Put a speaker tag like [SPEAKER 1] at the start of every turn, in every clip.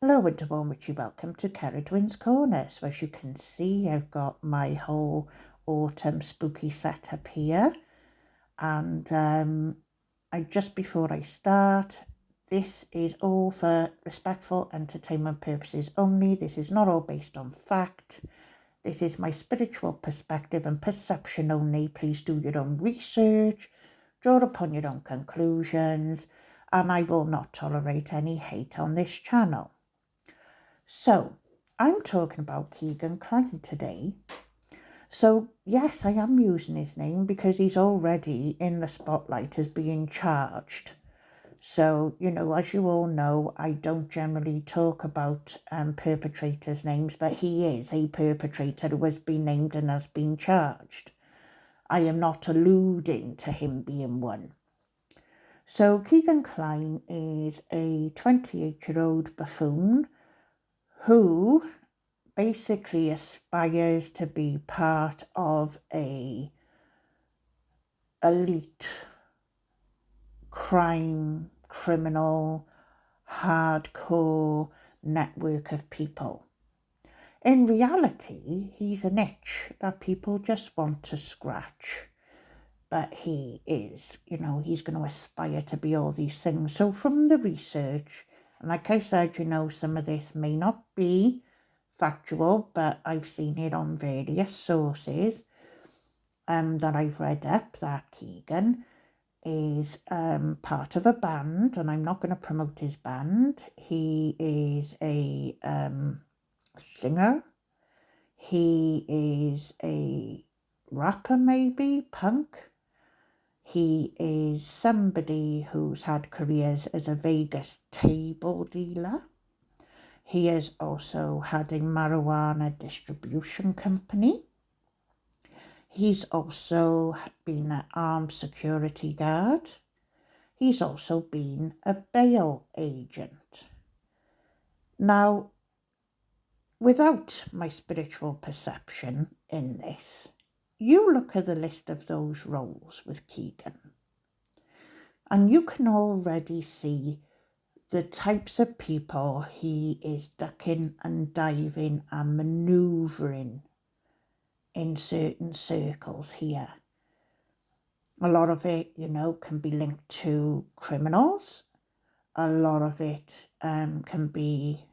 [SPEAKER 1] Hello and a warm witchy welcome to Ceridwen's Corner. So as you can see, I've got my whole autumn spooky setup here. And just before I start, this is all for respectful entertainment purposes only. This is not all based on fact. This is my spiritual perspective and perception only. Please do your own research, draw upon your own conclusions, and I will not tolerate any hate on this channel. So, I'm talking about Kegan Kline today. So, yes, I am using his name because he's already in the spotlight as being charged. So, as you all know, I don't generally talk about perpetrators' names, but he is a perpetrator who has been named and has been charged. I am not alluding to him being one. So, Kegan Kline is a 28-year-old buffoon who basically aspires to be part of a elite crime, criminal, hardcore network of people. In reality, he's an itch that people just want to scratch. But he is, he's going to aspire to be all these things. So from the research, and like I said, some of this may not be factual, but I've seen it on various sources that I've read up, that Kegan is part of a band, and I'm not going to promote his band. He is a singer. He is a rapper, maybe, punk. He is somebody who's had careers as a Vegas table dealer. He has also had a marijuana distribution company. He's also been an armed security guard. He's also been a bail agent. Now, without my spiritual perception in this, you look at the list of those roles with Kegan, and you can already see the types of people he is ducking and diving and manoeuvring in certain circles here. A lot of it, can be linked to criminals. A lot of it can be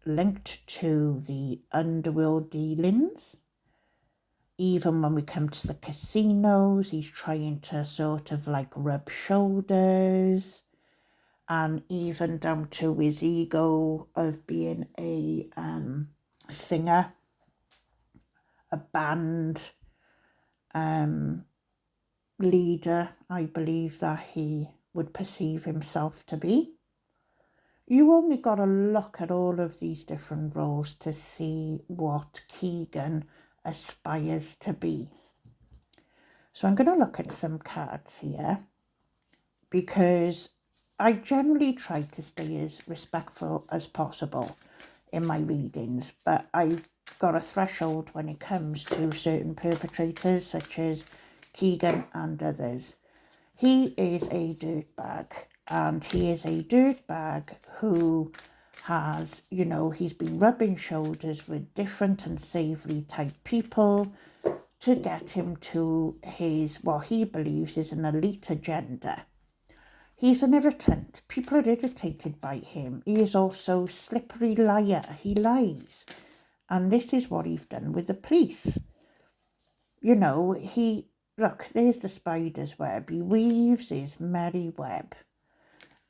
[SPEAKER 1] linked to the underworld dealings. Even when we come to the casinos, he's trying to sort of like rub shoulders. And even down to his ego of being a singer, a band leader, I believe that he would perceive himself to be. You only got to look at all of these different roles to see what Kegan aspires to be. So I'm going to look at some cards here because I generally try to stay as respectful as possible in my readings, but I've got a threshold when it comes to certain perpetrators such as Kegan and others. He is a dirtbag, and he is a dirtbag who has, he's been rubbing shoulders with different and savoury type people to get him to his, what he believes is an elite agenda. He's an irritant. People are irritated by him. He is also a slippery liar. He lies. And this is what he's done with the police. Look, there's the spider's web. He weaves his merry web.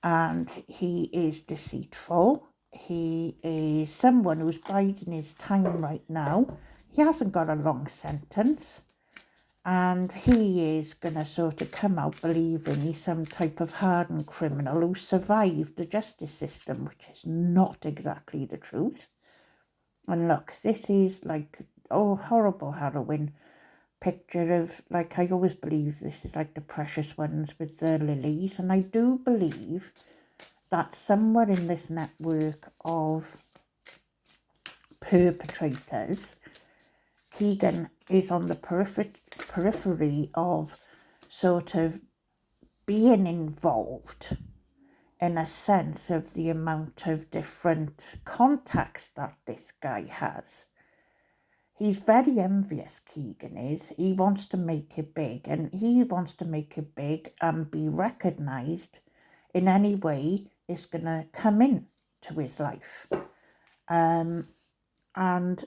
[SPEAKER 1] And he is deceitful. He is someone who's biding his time right now. He hasn't got a long sentence. And he is going to sort of come out believing he's some type of hardened criminal who survived the justice system, which is not exactly the truth. And look, this is like, horrible, harrowing picture of, like, I always believe this is like the precious ones with the lilies. And I do believe that somewhere in this network of perpetrators, Kegan is on the periphery of sort of being involved in a sense of the amount of different contacts that this guy has. He's very envious, Keegan is. He wants to make it big, and he wants to make it big and be recognised in any way it's going to come in to his life. And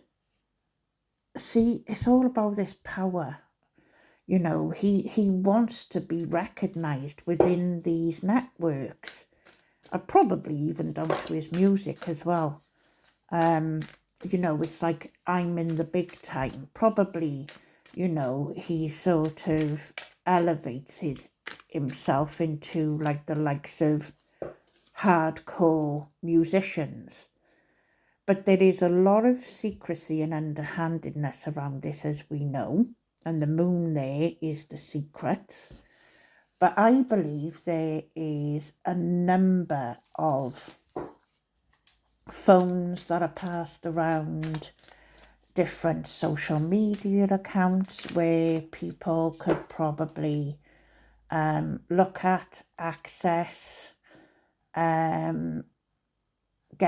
[SPEAKER 1] see, it's all about this power. You know, he wants to be recognised within these networks, and probably even down to his music as well. You know, it's like, I'm in the big time. Probably, you know, he sort of elevates himself into like the likes of hardcore musicians. But there is a lot of secrecy and underhandedness around this, as we know. And the moon there is the secrets. But I believe there is a number of phones that are passed around, different social media accounts where people could probably look at, access, get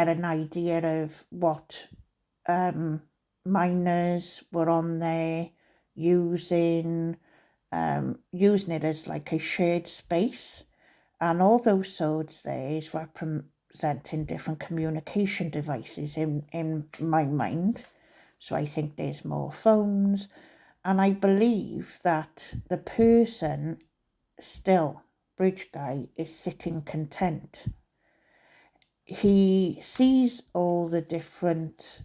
[SPEAKER 1] an idea of what minors were on there using it as like a shared space. And all those swords there is representing different communication devices in my mind. So I think there's more phones. And I believe that the person still, Bridge Guy, is sitting content. He sees all the different,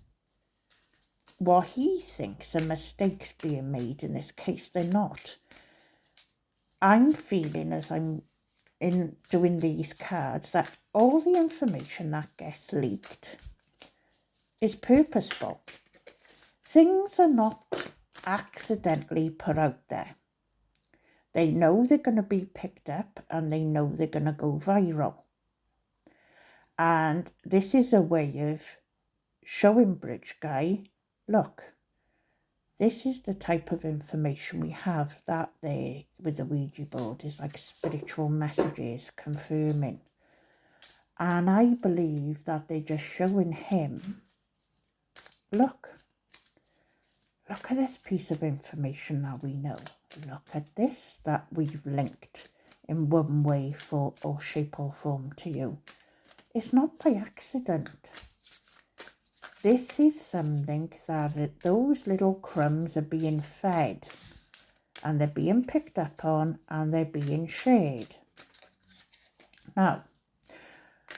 [SPEAKER 1] what he thinks are mistakes being made. In this case, they're not. I'm feeling, as I'm doing these cards, that all the information that gets leaked is purposeful. Things are not accidentally put out there. They know they're going to be picked up, and they know they're going to go viral. And this is a way of showing Bridge Guy, look, this is the type of information we have. That there with the Ouija board is like spiritual messages confirming. And I believe that they're just showing him, look at this piece of information that we know. Look at this that we've linked in one way or shape or form to you. It's not by accident. This is something that those little crumbs are being fed, and they're being picked up on, and they're being shared. Now,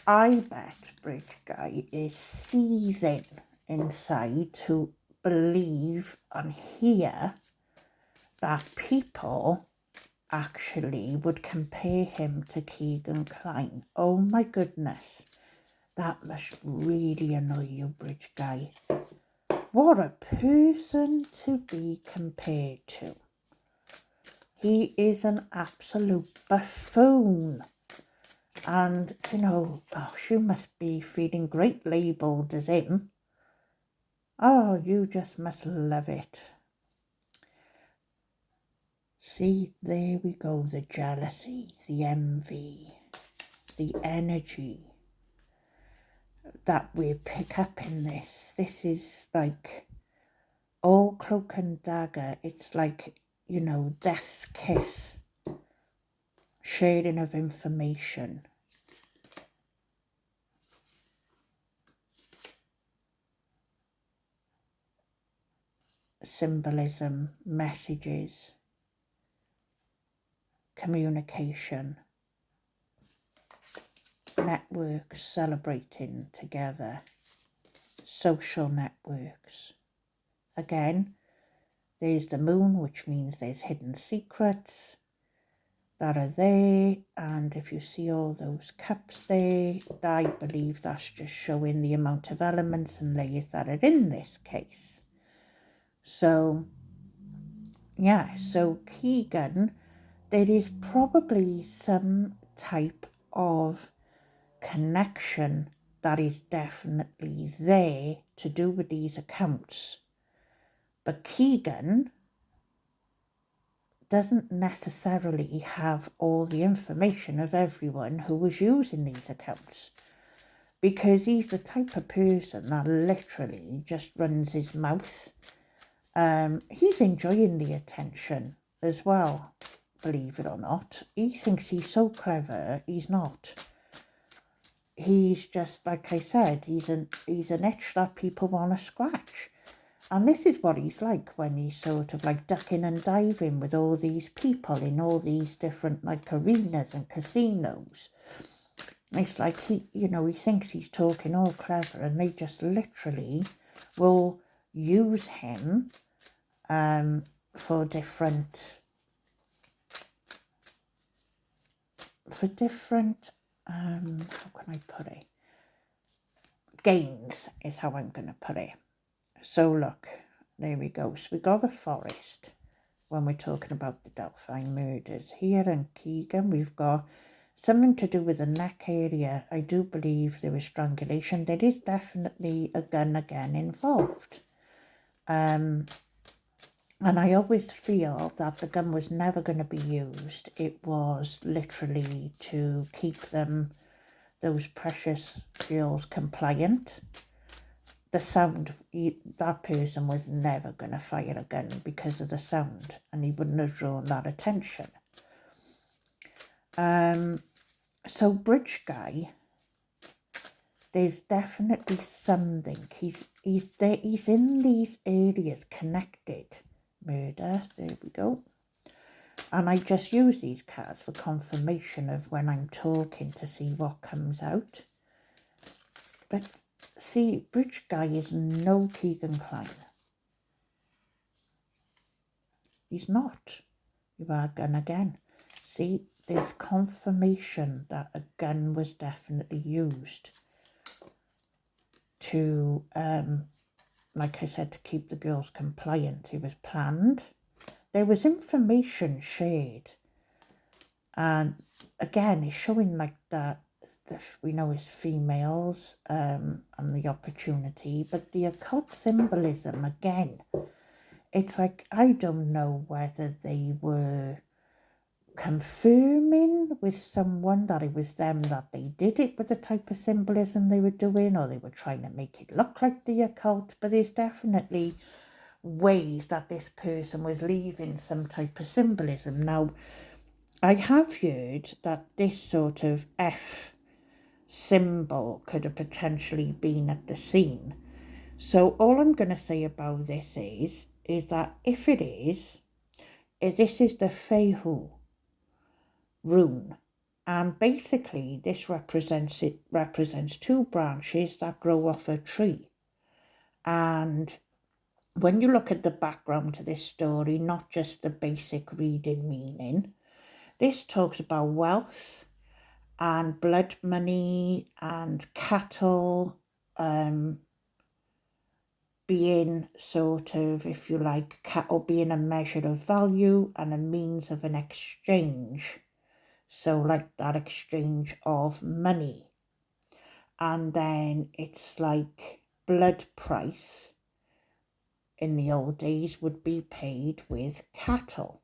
[SPEAKER 1] I bet Bridge Guy is seething inside to believe and hear that people actually would compare him to Kegan Kline. Oh my goodness. That must really annoy you, Bridge Guy. What a person to be compared to. He is an absolute buffoon. And, you know, gosh, you must be feeling great labelled as him. Oh, you just must love it. See, there we go, the jealousy, the envy, the energy that we pick up in this. This is like all cloak and dagger. It's like, you know, death's kiss, sharing of information. Symbolism, messages, communication, networks celebrating together, social networks. Again, there's the moon, which means there's hidden secrets that are there. And if you see all those cups there, I believe that's just showing the amount of elements and layers that are in this case. So, yeah, so Keegan, there is probably some type of connection that is definitely there to do with these accounts. But Keegan doesn't necessarily have all the information of everyone who was using these accounts, because he's the type of person that literally just runs his mouth. He's enjoying the attention as well, believe it or not. He thinks he's so clever. He's not. He's just, like I said, he's an itch that people want to scratch. And this is what he's like when he's sort of like ducking and diving with all these people in all these different like arenas and casinos. It's like he thinks he's talking all clever, and they just literally will use him for different how can I put it? Gains is how I'm going to put it. So look, there we go. So we got the forest when we're talking about the Delphi murders. Here in Keegan, we've got something to do with the neck area. I do believe there was strangulation. There is definitely a gun again involved. And I always feel that the gun was never going to be used. It was literally to keep those precious girls compliant. The sound, that person was never going to fire a gun because of the sound, and he wouldn't have drawn that attention. So Bridge Guy, there's definitely something. He's in these areas connected. Murder, there we go. And I just use these cards for confirmation of when I'm talking to see what comes out. But see, Bridge Guy is no Kegan Kline. He's not. You are a gun again. See, there's confirmation that a gun was definitely used to, like I said, to keep the girls compliant. It was planned. There was information shared. And again, it's showing like that we know it's females and the opportunity, but the occult symbolism, again, it's like, I don't know whether they were confirming with someone that it was them that they did it with the type of symbolism they were doing, or they were trying to make it look like the occult, but there's definitely ways that this person was leaving some type of symbolism. Now, I have heard that this sort of F symbol could have potentially been at the scene. So all I'm going to say about this is that if it is this is the Fehu rune, and basically this represents two branches that grow off a tree. And when you look at the background to this story, not just the basic reading meaning, this talks about wealth and blood money and cattle being sort of, if you like, cattle being a measure of value and a means of an exchange. So like that exchange of money. And then it's like blood price in the old days would be paid with cattle.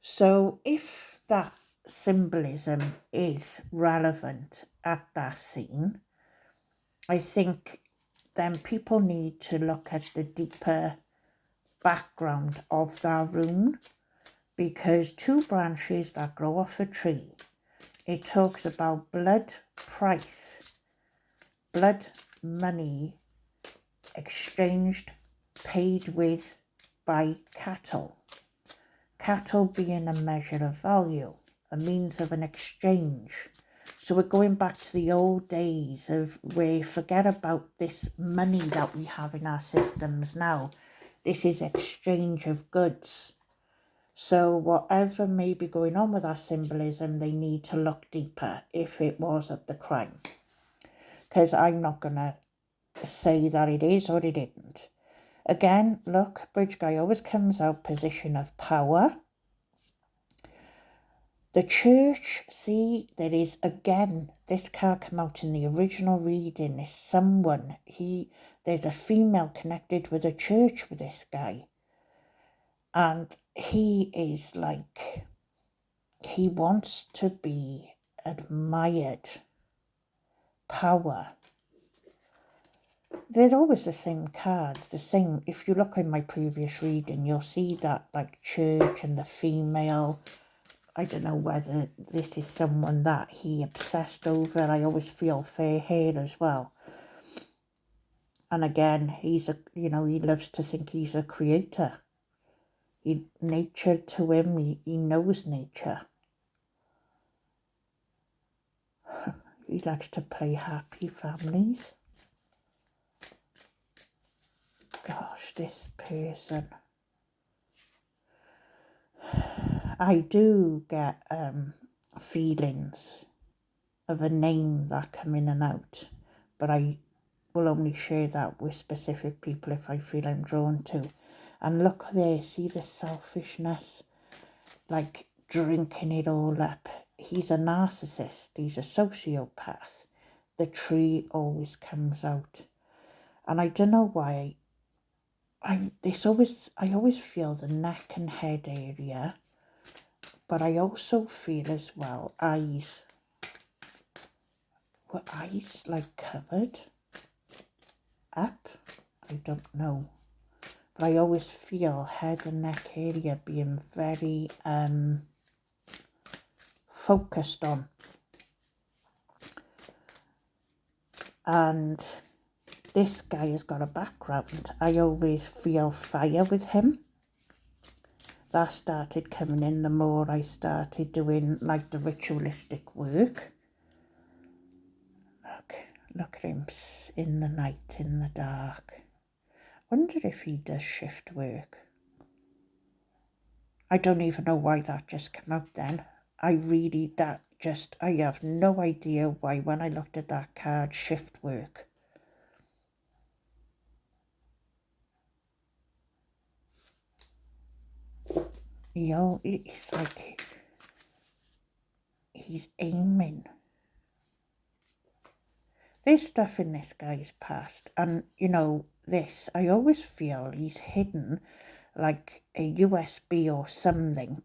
[SPEAKER 1] So if that symbolism is relevant at that scene, I think then people need to look at the deeper background of that rune, because two branches that grow off a tree, it talks about blood price, blood money exchanged, paid with by cattle. Cattle being a measure of value, a means of an exchange. So we're going back to the old days of where forget about this money that we have in our systems now. This is exchange of goods. So whatever may be going on with our symbolism, they need to look deeper if it was at the crime. Because I'm not going to say that it is or it isn't. Again, look, Bridge Guy always comes out position of power. The church, see, there is, again, this card come out in the original reading, is someone, there's a female connected with a church with this guy. And he is like, he wants to be admired. Power. They're always the same cards, the same. If you look in my previous reading, you'll see that like church and the female. I don't know whether this is someone that he obsessed over. I always feel fair hair as well. And again, he's a, he loves to think he's a creator. Nature to him, he knows nature. He likes to play happy families. Gosh, this person. I do get feelings of a name that come in and out, but I will only share that with specific people if I feel I'm drawn to. And look there, see the selfishness, like drinking it all up. He's a narcissist, he's a sociopath. The tree always comes out. And I don't know why, I always feel the neck and head area, but I also feel as well eyes. Were eyes like covered up? I don't know. But I always feel head and neck area being very focused on. And this guy has got a background. I always feel fire with him. That started coming in the more I started doing like the ritualistic work. Look at him in the night, in the dark. Wonder if he does shift work. I don't even know why that just came out then. I have no idea why when I looked at that card, shift work. It's like he's aiming. There's stuff in this guy's past, and this, I always feel he's hidden like a USB or something,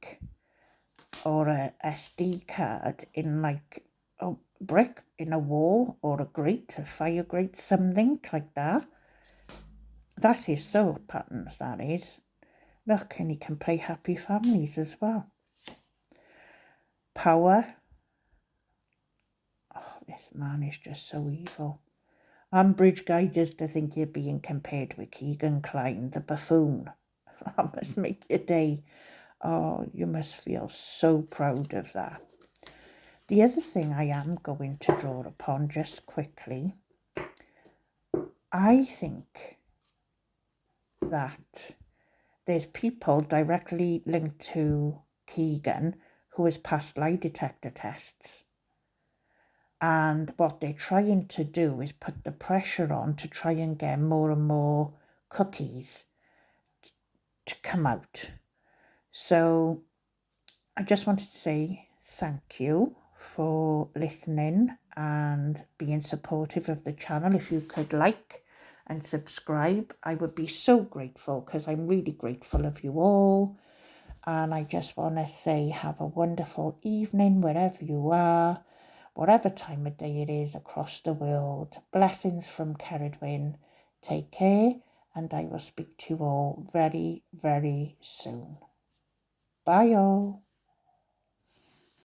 [SPEAKER 1] or a SD card in like a brick in a wall, or a grate, a fire grate, something like that. That's his thought patterns, that is. Look, and he can play happy families as well. Power. Oh, this man is just so evil. Umbridge Guide us to think you're being compared with Kegan Kline, the buffoon. That must make your day. Oh, you must feel so proud of that. The other thing I am going to draw upon just quickly, I think that there's people directly linked to Keegan who has passed lie detector tests. And what they're trying to do is put the pressure on to try and get more and more cookies to come out. So I just wanted to say thank you for listening and being supportive of the channel. If you could like and subscribe, I would be so grateful, because I'm really grateful of you all. And I just want to say have a wonderful evening wherever you are, whatever time of day it is across the world. Blessings from Cerridwen. Take care, and I will speak to you all very, very soon. Bye all.